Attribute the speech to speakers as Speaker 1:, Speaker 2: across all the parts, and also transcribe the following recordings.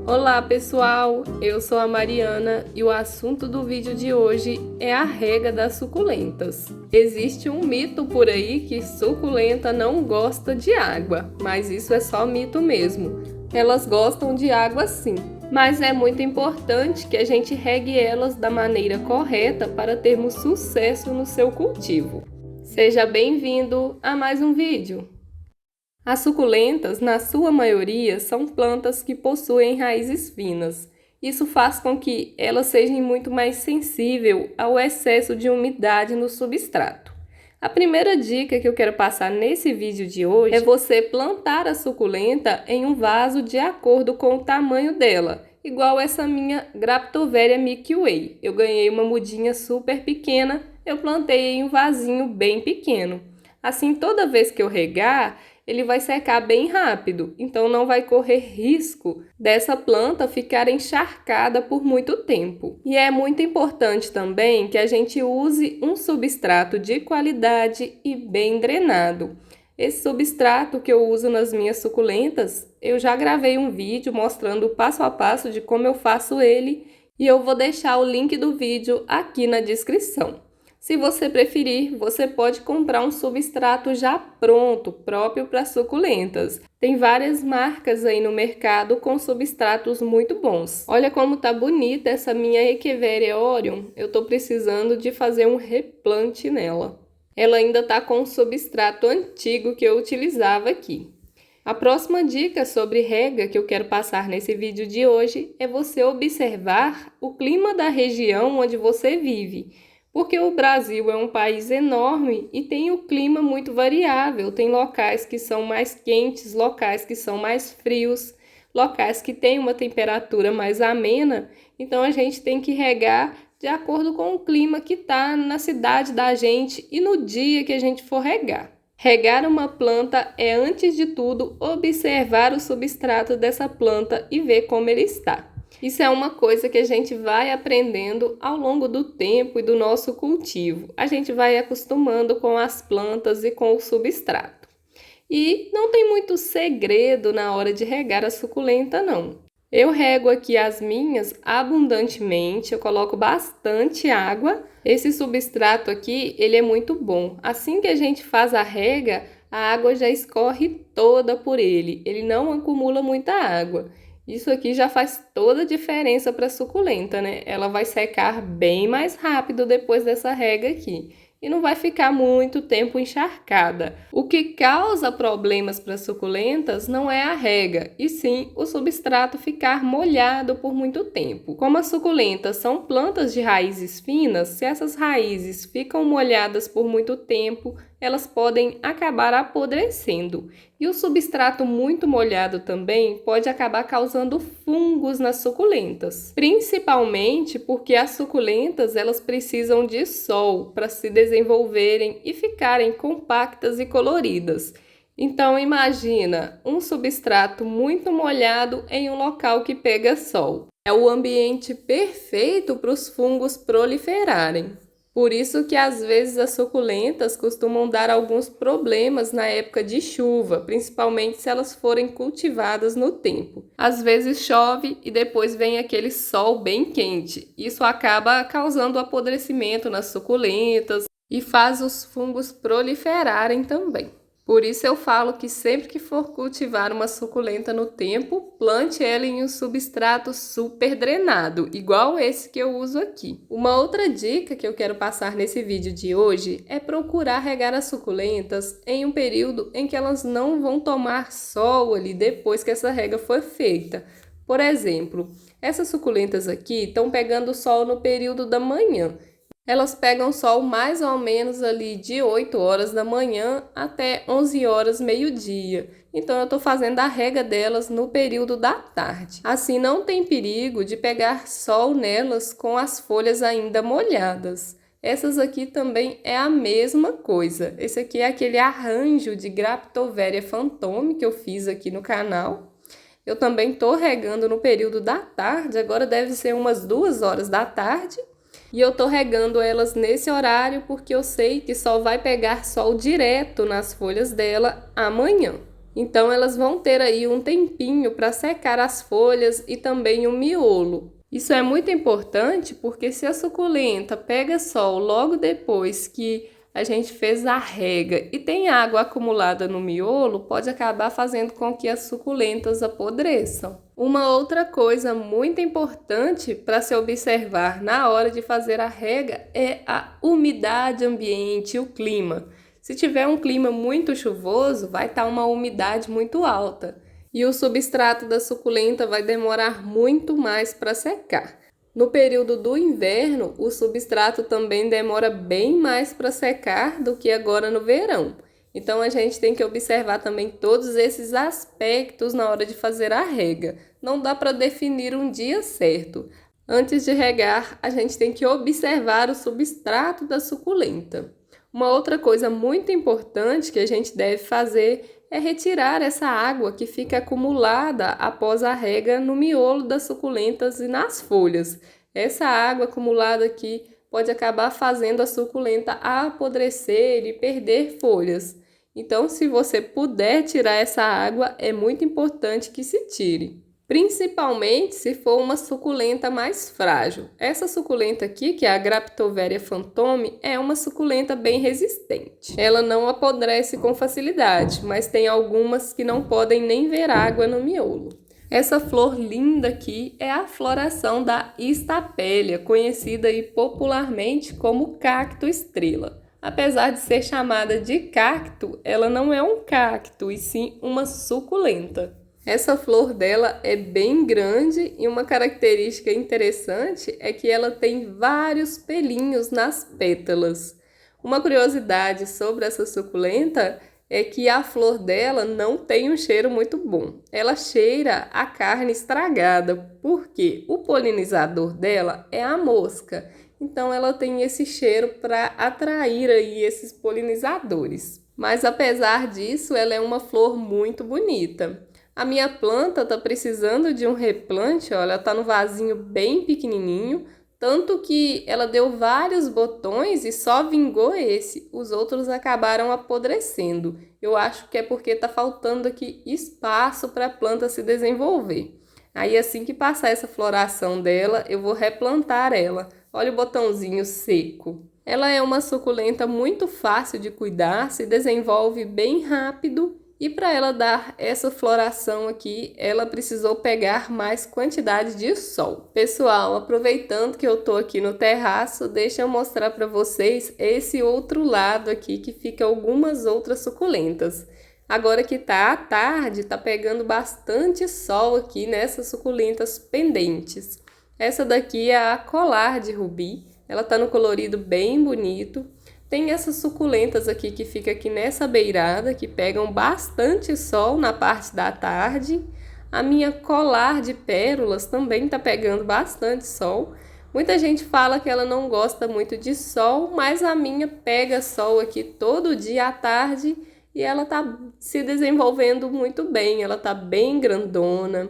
Speaker 1: Olá pessoal, eu sou a Mariana e o assunto do vídeo de hoje é a rega das suculentas. Existe um mito por aí que suculenta não gosta de água, mas isso é só mito mesmo. Elas gostam de água sim, mas é muito importante que a gente regue elas da maneira correta para termos sucesso no seu cultivo. Seja bem-vindo a mais um vídeo! As suculentas, na sua maioria, são plantas que possuem raízes finas. Isso faz com que elas sejam muito mais sensíveis ao excesso de umidade no substrato. A primeira dica que eu quero passar nesse vídeo de hoje é você plantar a suculenta em um vaso de acordo com o tamanho dela, igual essa minha Graptoveria Milky Way. Eu ganhei uma mudinha super pequena, eu plantei em um vasinho bem pequeno. Assim, toda vez que eu regar, ele vai secar bem rápido, então não vai correr risco dessa planta ficar encharcada por muito tempo. E é muito importante também que a gente use um substrato de qualidade e bem drenado. Esse substrato que eu uso nas minhas suculentas, eu já gravei um vídeo mostrando o passo a passo de como eu faço ele e eu vou deixar o link do vídeo aqui na descrição. Se você preferir, você pode comprar um substrato já pronto, próprio para suculentas. Tem várias marcas aí no mercado com substratos muito bons. Olha como tá bonita essa minha Echeveria Orion. Eu tô precisando de fazer um replante nela. Ela ainda tá com o substrato antigo que eu utilizava aqui. A próxima dica sobre rega que eu quero passar nesse vídeo de hoje é você observar o clima da região onde você vive. Porque o Brasil é um país enorme e tem o clima muito variável. Tem locais que são mais quentes, locais que são mais frios, locais que têm uma temperatura mais amena. Então a gente tem que regar de acordo com o clima que está na cidade da gente e no dia que a gente for regar. Regar uma planta é, antes de tudo, observar o substrato dessa planta e ver como ele está. Isso é uma coisa que a gente vai aprendendo ao longo do tempo e do nosso cultivo. A gente vai acostumando com as plantas e com o substrato. E não tem muito segredo na hora de regar a suculenta, não. Eu rego aqui as minhas abundantemente, eu coloco bastante água. Esse substrato aqui, ele é muito bom. Assim que a gente faz a rega, a água já escorre toda por ele. Ele não acumula muita água. Isso aqui já faz toda a diferença para a suculenta, né? Ela vai secar bem mais rápido depois dessa rega aqui. E não vai ficar muito tempo encharcada. O que causa problemas para suculentas não é a rega, e sim o substrato ficar molhado por muito tempo. Como as suculentas são plantas de raízes finas, se essas raízes ficam molhadas por muito tempo, elas podem acabar apodrecendo. E o substrato muito molhado também pode acabar causando fungos nas suculentas, principalmente porque as suculentas elas precisam de sol para se desenvolverem e ficarem compactas e coloridas. Então imagina um substrato muito molhado em um local que pega sol. É o ambiente perfeito para os fungos proliferarem. Por isso que às vezes as suculentas costumam dar alguns problemas na época de chuva, principalmente se elas forem cultivadas no tempo. Às vezes chove e depois vem aquele sol bem quente. Isso acaba causando apodrecimento nas suculentas e faz os fungos proliferarem também. Por isso eu falo que sempre que for cultivar uma suculenta no tempo, plante ela em um substrato super drenado, igual esse que eu uso aqui. Uma outra dica que eu quero passar nesse vídeo de hoje é procurar regar as suculentas em um período em que elas não vão tomar sol ali depois que essa rega for feita. Por exemplo, essas suculentas aqui estão pegando sol no período da manhã. Elas pegam sol mais ou menos ali de 8 horas da manhã até 11 horas, meio-dia. Então eu estou fazendo a rega delas no período da tarde. Assim não tem perigo de pegar sol nelas com as folhas ainda molhadas. Essas aqui também é a mesma coisa. Esse aqui é aquele arranjo de Graptoveria Fantôme que eu fiz aqui no canal. Eu também estou regando no período da tarde, agora deve ser umas 2 horas da tarde. E eu tô regando elas nesse horário porque eu sei que só vai pegar sol direto nas folhas dela amanhã. Então elas vão ter aí um tempinho para secar as folhas e também o miolo. Isso é muito importante porque se a suculenta pega sol logo depois que a gente fez a rega e tem água acumulada no miolo, pode acabar fazendo com que as suculentas apodreçam. Uma outra coisa muito importante para se observar na hora de fazer a rega é a umidade ambiente, o clima. Se tiver um clima muito chuvoso, vai estar uma umidade muito alta e o substrato da suculenta vai demorar muito mais para secar. No período do inverno, o substrato também demora bem mais para secar do que agora no verão. Então a gente tem que observar também todos esses aspectos na hora de fazer a rega. Não dá para definir um dia certo. Antes de regar, a gente tem que observar o substrato da suculenta. Uma outra coisa muito importante que a gente deve fazer é retirar essa água que fica acumulada após a rega no miolo das suculentas e nas folhas. Essa água acumulada aqui pode acabar fazendo a suculenta apodrecer e perder folhas. Então, se você puder tirar essa água, é muito importante que se tire. Principalmente se for uma suculenta mais frágil. Essa suculenta aqui, que é a Graptoveria fantome, é uma suculenta bem resistente. Ela não apodrece com facilidade, mas tem algumas que não podem nem ver água no miolo. Essa flor linda aqui é a floração da Stapélia, conhecida aí popularmente como cacto estrela. Apesar de ser chamada de cacto, ela não é um cacto, e sim uma suculenta. Essa flor dela é bem grande e uma característica interessante é que ela tem vários pelinhos nas pétalas. Uma curiosidade sobre essa suculenta é que a flor dela não tem um cheiro muito bom. Ela cheira a carne estragada, porque o polinizador dela é a mosca. Então ela tem esse cheiro para atrair aí esses polinizadores. Mas apesar disso, ela é uma flor muito bonita. A minha planta está precisando de um replante, olha, ela está no vasinho bem pequenininho, tanto que ela deu vários botões e só vingou esse, os outros acabaram apodrecendo. Eu acho que é porque está faltando aqui espaço para a planta se desenvolver. Aí assim que passar essa floração dela, eu vou replantar ela. Olha o botãozinho seco. Ela é uma suculenta muito fácil de cuidar, se desenvolve bem rápido. E para ela dar essa floração aqui, ela precisou pegar mais quantidade de sol. Pessoal, aproveitando que eu tô aqui no terraço, deixa eu mostrar para vocês esse outro lado aqui que fica algumas outras suculentas. Agora que tá à tarde, tá pegando bastante sol aqui nessas suculentas pendentes. Essa daqui é a colar de rubi, ela tá no colorido bem bonito. Tem essas suculentas aqui que fica aqui nessa beirada, que pegam bastante sol na parte da tarde. A minha colar de pérolas também tá pegando bastante sol. Muita gente fala que ela não gosta muito de sol, mas a minha pega sol aqui todo dia à tarde e ela tá se desenvolvendo muito bem. Ela tá bem grandona.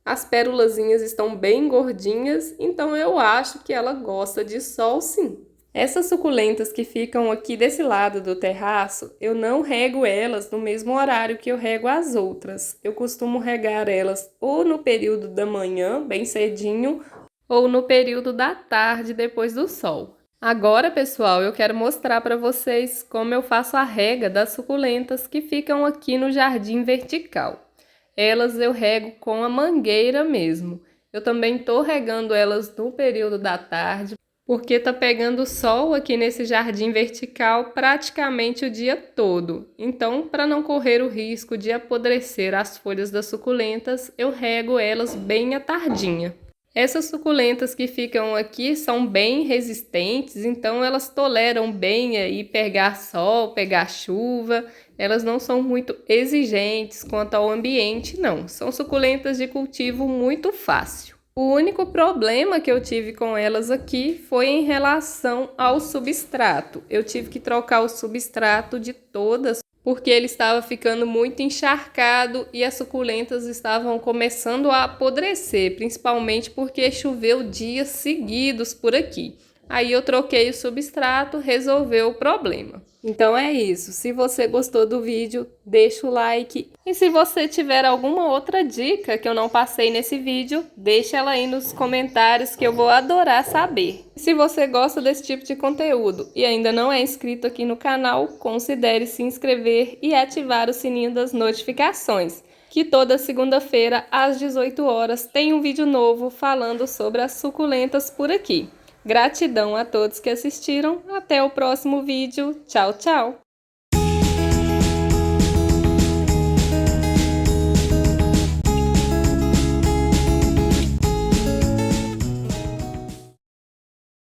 Speaker 1: As pérolazinhas estão bem gordinhas, então eu acho que ela gosta de sol sim. Essas suculentas que ficam aqui desse lado do terraço, eu não rego elas no mesmo horário que eu rego as outras. Eu costumo regar elas ou no período da manhã, bem cedinho, ou no período da tarde, depois do sol. Agora, pessoal, eu quero mostrar para vocês como eu faço a rega das suculentas que ficam aqui no jardim vertical. Elas eu rego com a mangueira mesmo. Eu também estou regando elas no período da tarde, porque tá pegando sol aqui nesse jardim vertical praticamente o dia todo. Então, para não correr o risco de apodrecer as folhas das suculentas, eu rego elas bem à tardinha. Essas suculentas que ficam aqui são bem resistentes, então elas toleram bem aí pegar sol, pegar chuva. Elas não são muito exigentes quanto ao ambiente, não. São suculentas de cultivo muito fácil. O único problema que eu tive com elas aqui foi em relação ao substrato. Eu tive que trocar o substrato de todas, porque ele estava ficando muito encharcado e as suculentas estavam começando a apodrecer, principalmente porque choveu dias seguidos por aqui. Aí eu troquei o substrato, resolveu o problema. Então é isso. Se você gostou do vídeo, deixa o like. E se você tiver alguma outra dica que eu não passei nesse vídeo, deixa ela aí nos comentários que eu vou adorar saber. Se você gosta desse tipo de conteúdo e ainda não é inscrito aqui no canal, considere se inscrever e ativar o sininho das notificações, que toda segunda-feira às 18 horas tem um vídeo novo falando sobre as suculentas por aqui. Gratidão a todos que assistiram. Até o próximo vídeo. Tchau, tchau!